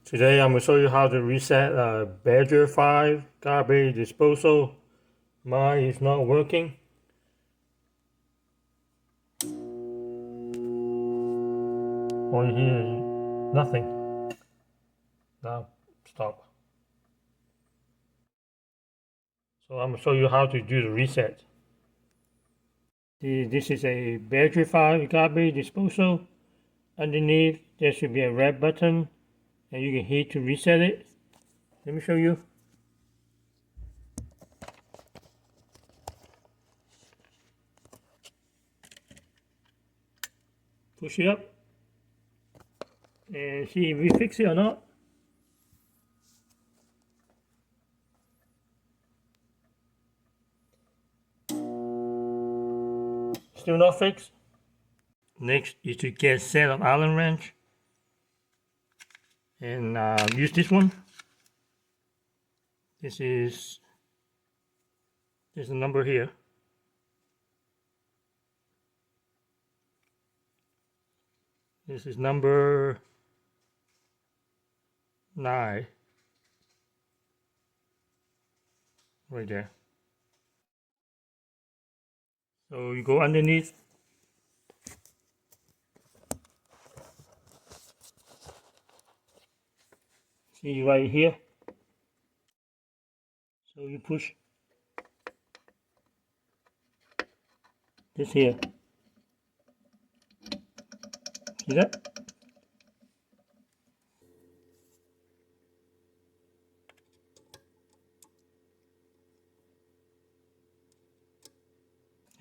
Today I'm going to show you how to reset a Badger 5 garbage disposal. Mine is not working. On here is nothing. Now stop. So I'm going to show you how to do the reset. This is a Badger 5 garbage disposal. Underneath there should be a red button and you can hit to reset it. Let me show you. Push it up and see if we fix it or not. Still not fixed. Next is to get a set of Allen wrench and use this one. There's a number here. This is number 9 right there. So you go underneath. See right here. So you push this here. See that?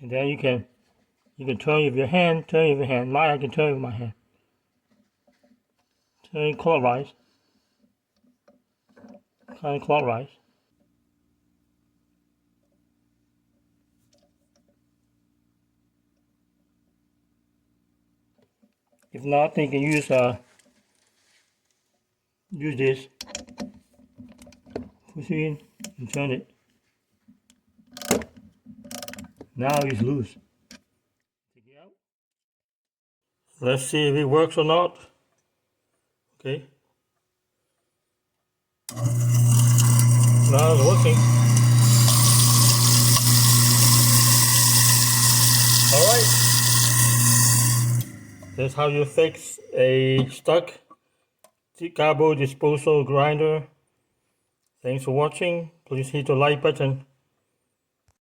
And then you can turn with your hand, Mine I can turn with my hand. Turn clockwise. Counterclockwise. If not, then you can use this. Push it in and turn it. Now it's loose. Take it out. Let's see if it works or not. Okay. Now it's working. Alright. That's how you fix a stuck garbage disposal grinder. Thanks for watching. Please hit the like button.